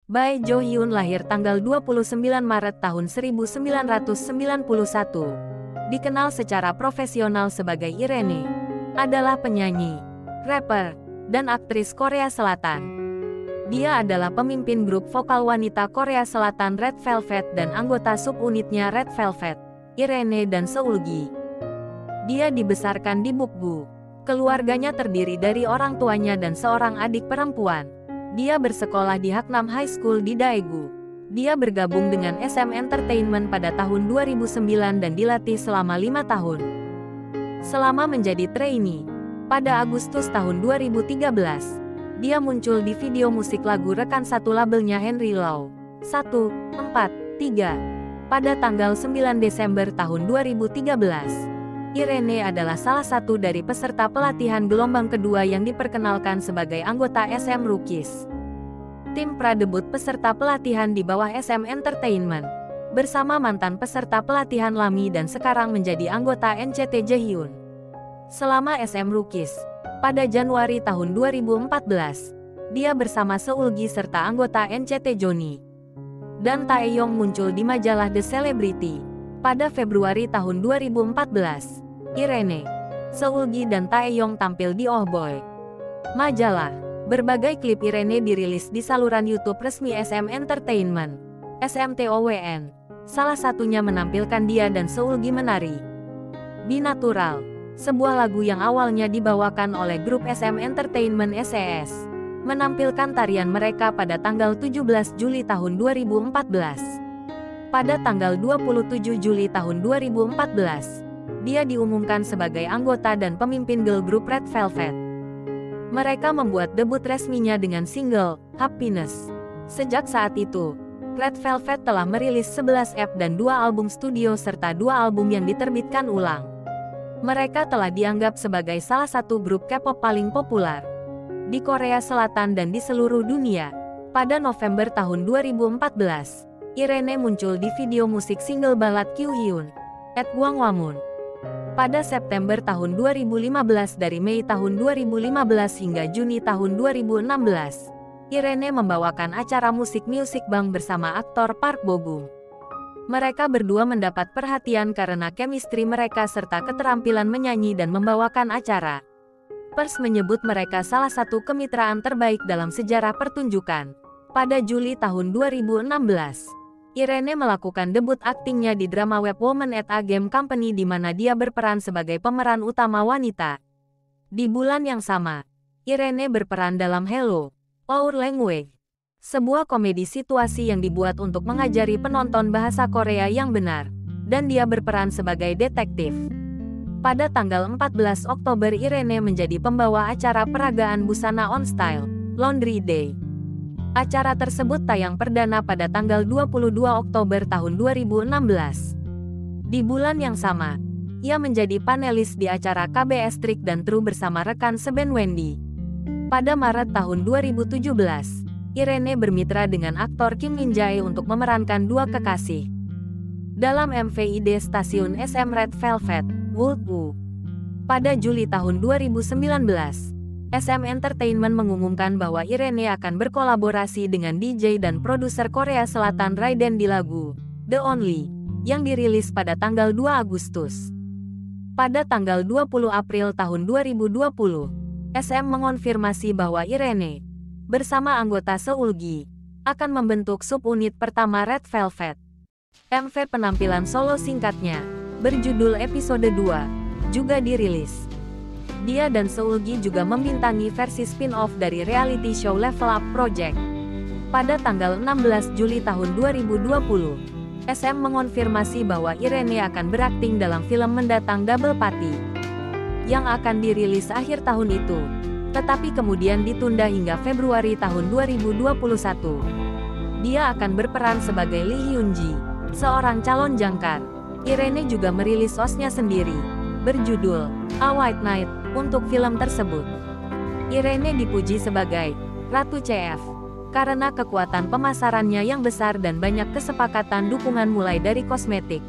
Bae Jo Hyun lahir tanggal 29 Maret tahun 1991. Dikenal secara profesional sebagai Irene, adalah penyanyi, rapper, dan aktris Korea Selatan. Dia adalah pemimpin grup vokal wanita Korea Selatan Red Velvet dan anggota subunitnya Red Velvet, Irene dan Seulgi. Dia dibesarkan di Bukbu. Keluarganya terdiri dari orang tuanya dan seorang adik perempuan. Dia bersekolah di Haknam High School di Daegu. Dia bergabung dengan SM Entertainment pada tahun 2009 dan dilatih selama 5 tahun. Selama menjadi trainee, pada Agustus tahun 2013, dia muncul di video musik lagu rekan satu labelnya Henry Lau, 143, pada tanggal 9 Desember tahun 2013. Irene adalah salah satu dari peserta pelatihan gelombang kedua yang diperkenalkan sebagai anggota SM Rookies. Tim pradebut peserta pelatihan di bawah SM Entertainment, bersama mantan peserta pelatihan Lami dan sekarang menjadi anggota NCT Jaehyun. Selama SM Rookies, pada Januari tahun 2014, dia bersama Seulgi serta anggota NCT Johnny dan Taeyong muncul di majalah The Celebrity. Pada Februari tahun 2014, Irene, Seulgi dan Taeyong tampil di Oh Boy majalah. Berbagai klip Irene dirilis di saluran YouTube resmi SM Entertainment, SMTOWN. Salah satunya menampilkan dia dan Seulgi menari Be Natural, sebuah lagu yang awalnya dibawakan oleh grup SM Entertainment SES, menampilkan tarian mereka pada tanggal 17 Juli tahun 2014. Pada tanggal 27 Juli tahun 2014, dia diumumkan sebagai anggota dan pemimpin girl group Red Velvet. Mereka membuat debut resminya dengan single, Happiness. Sejak saat itu, Red Velvet telah merilis 11 EP dan 2 album studio serta 2 album yang diterbitkan ulang. Mereka telah dianggap sebagai salah satu grup K-pop paling populer di Korea Selatan dan di seluruh dunia. Pada November tahun 2014, Irene muncul di video musik single balad Kyuhyun, at Gwangwamun. Pada September tahun 2015 dari Mei tahun 2015 hingga Juni tahun 2016, Irene membawakan acara musik Music Bank bersama aktor Park Bo-gum. Mereka berdua mendapat perhatian karena chemistry mereka serta keterampilan menyanyi dan membawakan acara. Pers menyebut mereka salah satu kemitraan terbaik dalam sejarah pertunjukan. Pada Juli tahun 2016, Irene melakukan debut aktingnya di drama web Woman at a Game Company di mana dia berperan sebagai pemeran utama wanita. Di bulan yang sama, Irene berperan dalam Hello, Our Language, sebuah komedi situasi yang dibuat untuk mengajari penonton bahasa Korea yang benar, dan dia berperan sebagai detektif. Pada tanggal 14 Oktober Irene menjadi pembawa acara peragaan busana on style, Laundry Day. Acara tersebut tayang perdana pada tanggal 22 Oktober tahun 2016. Di bulan yang sama, ia menjadi panelis di acara KBS Trick dan True bersama rekan seband Wendy. Pada Maret tahun 2017, Irene bermitra dengan aktor Kim Min Jae untuk memerankan 2 kekasih dalam MVID stasiun SM Red Velvet, Woolwoo. Pada Juli tahun 2019, SM Entertainment mengumumkan bahwa Irene akan berkolaborasi dengan DJ dan produser Korea Selatan Raiden di lagu The Only, yang dirilis pada tanggal 2 Agustus. Pada tanggal 20 April tahun 2020, SM mengonfirmasi bahwa Irene, bersama anggota Seulgi, akan membentuk subunit pertama Red Velvet. MV penampilan solo singkatnya, berjudul Episode 2, juga dirilis. Dia dan Seulgi juga membintangi versi spin-off dari reality show Level Up Project. Pada tanggal 16 Juli tahun 2020, SM mengonfirmasi bahwa Irene akan berakting dalam film mendatang Double Party, yang akan dirilis akhir tahun itu, tetapi kemudian ditunda hingga Februari tahun 2021. Dia akan berperan sebagai Lee Hyun-ji, seorang calon jangkar. Irene juga merilis OST-nya sendiri, berjudul A White Night, untuk film tersebut. Irene dipuji sebagai Ratu CF karena kekuatan pemasarannya yang besar dan banyak kesepakatan dukungan mulai dari kosmetik,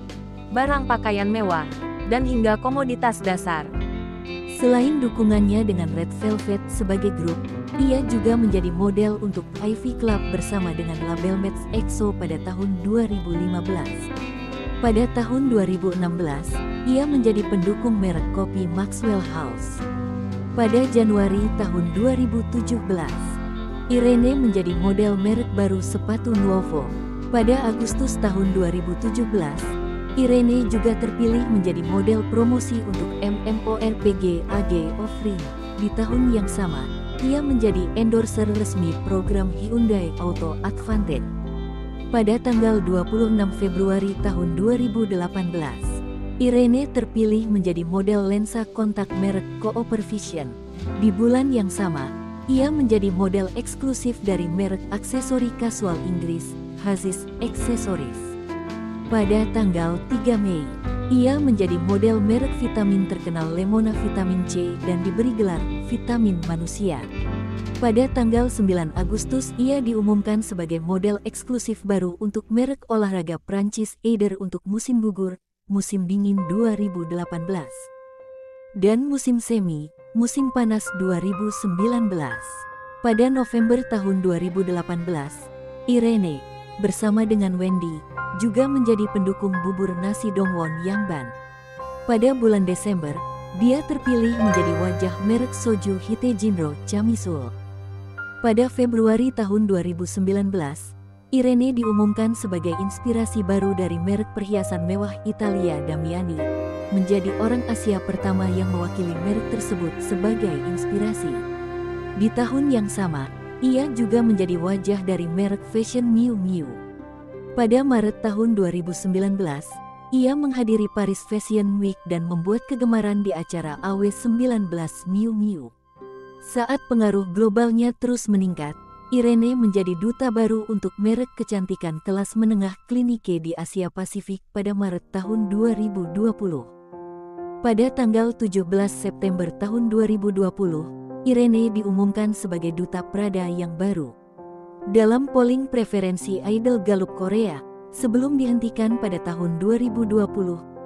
barang pakaian mewah, dan hingga komoditas dasar. Selain dukungannya dengan Red Velvet sebagai grup, ia juga menjadi model untuk Ivy Club bersama dengan label Match EXO pada tahun 2015. Pada tahun 2016, ia menjadi pendukung merek kopi Maxwell House. Pada Januari tahun 2017, Irene menjadi model merek baru sepatu Nuovo. Pada Agustus tahun 2017, Irene juga terpilih menjadi model promosi untuk MMORPG AG Offering. Di tahun yang sama, ia menjadi endorser resmi program Hyundai Auto Advantage. Pada tanggal 26 Februari tahun 2018, Irene terpilih menjadi model lensa kontak merek Cooper Vision. Di bulan yang sama, ia menjadi model eksklusif dari merek aksesori kasual Inggris, Hazis Accessories. Pada tanggal 3 Mei, ia menjadi model merek vitamin terkenal Lemona Vitamin C dan diberi gelar Vitamin Manusia. Pada tanggal 9 Agustus ia diumumkan sebagai model eksklusif baru untuk merek olahraga Prancis Eider untuk musim gugur, musim dingin 2018, dan musim semi, musim panas 2019. Pada November tahun 2018, Irene, bersama dengan Wendy, juga menjadi pendukung bubur nasi Dongwon Yangban. Pada bulan Desember, dia terpilih menjadi wajah merek soju Hite Jinro Chamisul. Pada Februari tahun 2019, Irene diumumkan sebagai inspirasi baru dari merek perhiasan mewah Italia Damiani, menjadi orang Asia pertama yang mewakili merek tersebut sebagai inspirasi. Di tahun yang sama, ia juga menjadi wajah dari merek fashion Miu Miu. Pada Maret tahun 2019, ia menghadiri Paris Fashion Week dan membuat kegemaran di acara AW19 Miu Miu. Saat pengaruh globalnya terus meningkat, Irene menjadi duta baru untuk merek kecantikan kelas menengah Clinique di Asia Pasifik pada Maret tahun 2020. Pada tanggal 17 September tahun 2020, Irene diumumkan sebagai duta Prada yang baru. Dalam polling preferensi Idol Gallup Korea, sebelum dihentikan pada tahun 2020,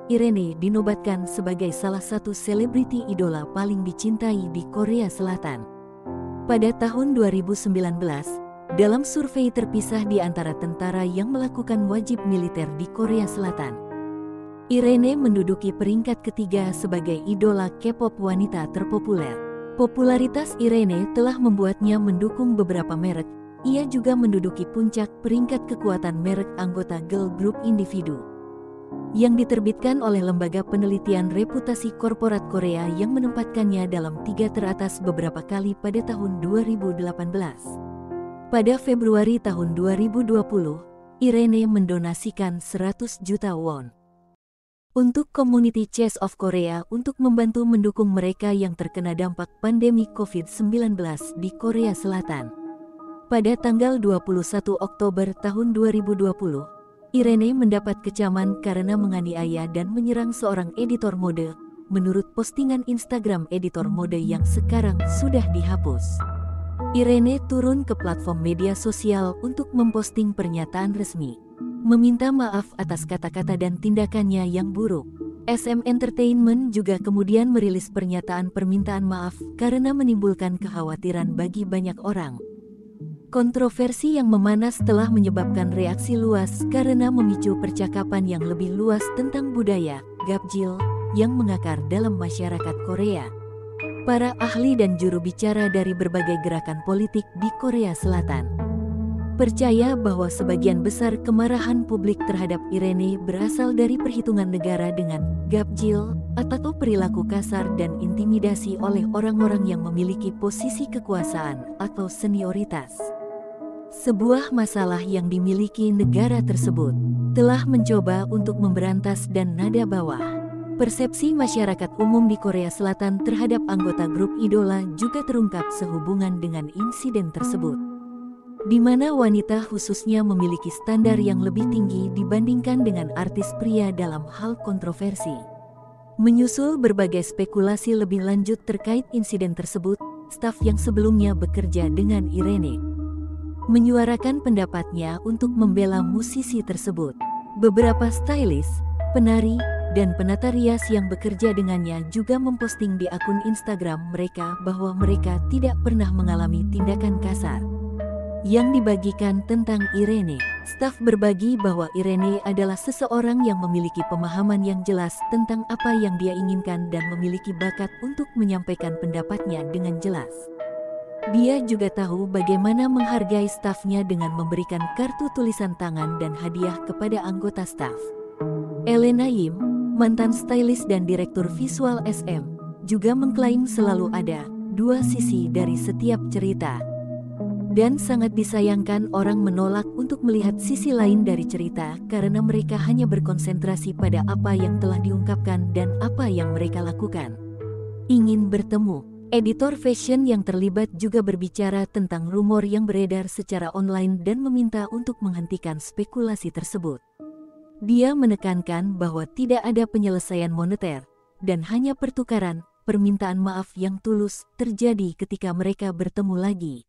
Irene dinobatkan sebagai salah satu selebriti idola paling dicintai di Korea Selatan. Pada tahun 2019, dalam survei terpisah di antara tentara yang melakukan wajib militer di Korea Selatan, Irene menduduki peringkat ketiga sebagai idola K-pop wanita terpopuler. Popularitas Irene telah membuatnya mendukung beberapa merek. Ia juga menduduki puncak peringkat kekuatan merek anggota girl group individu yang diterbitkan oleh Lembaga Penelitian Reputasi Korporat Korea yang menempatkannya dalam 3 teratas beberapa kali pada tahun 2018. Pada Februari tahun 2020, Irene mendonasikan 100 juta won untuk Community Chest of Korea untuk membantu mendukung mereka yang terkena dampak pandemi COVID-19 di Korea Selatan. Pada tanggal 21 Oktober tahun 2020, Irene mendapat kecaman karena menganiaya dan menyerang seorang editor mode, menurut postingan Instagram editor mode yang sekarang sudah dihapus. Irene turun ke platform media sosial untuk memposting pernyataan resmi, meminta maaf atas kata-kata dan tindakannya yang buruk. SM Entertainment juga kemudian merilis pernyataan permintaan maaf karena menimbulkan kekhawatiran bagi banyak orang. Kontroversi yang memanas telah menyebabkan reaksi luas karena memicu percakapan yang lebih luas tentang budaya gapjil yang mengakar dalam masyarakat Korea. Para ahli dan juru bicara dari berbagai gerakan politik di Korea Selatan percaya bahwa sebagian besar kemarahan publik terhadap Irene berasal dari perhitungan negara dengan gapjil atau perilaku kasar dan intimidasi oleh orang-orang yang memiliki posisi kekuasaan atau senioritas. Sebuah masalah yang dimiliki negara tersebut telah mencoba untuk memberantas dan nada bawah. Persepsi masyarakat umum di Korea Selatan terhadap anggota grup idola juga terungkap sehubungan dengan insiden tersebut, di mana wanita khususnya memiliki standar yang lebih tinggi dibandingkan dengan artis pria dalam hal kontroversi. Menyusul berbagai spekulasi lebih lanjut terkait insiden tersebut, staf yang sebelumnya bekerja dengan Irene menyuarakan pendapatnya untuk membela musisi tersebut. Beberapa stylist, penari, dan penata rias yang bekerja dengannya juga memposting di akun Instagram mereka bahwa mereka tidak pernah mengalami tindakan kasar. Yang dibagikan tentang Irene, staf berbagi bahwa Irene adalah seseorang yang memiliki pemahaman yang jelas tentang apa yang dia inginkan dan memiliki bakat untuk menyampaikan pendapatnya dengan jelas. Dia juga tahu bagaimana menghargai stafnya dengan memberikan kartu tulisan tangan dan hadiah kepada anggota staf. Elena Yim, mantan stylist dan direktur visual SM, juga mengklaim selalu ada dua sisi dari setiap cerita. Dan sangat disayangkan orang menolak untuk melihat sisi lain dari cerita karena mereka hanya berkonsentrasi pada apa yang telah diungkapkan dan apa yang mereka lakukan. Ingin bertemu. Editor fashion yang terlibat juga berbicara tentang rumor yang beredar secara online dan meminta untuk menghentikan spekulasi tersebut. Dia menekankan bahwa tidak ada penyelesaian moneter dan hanya pertukaran permintaan maaf yang tulus terjadi ketika mereka bertemu lagi.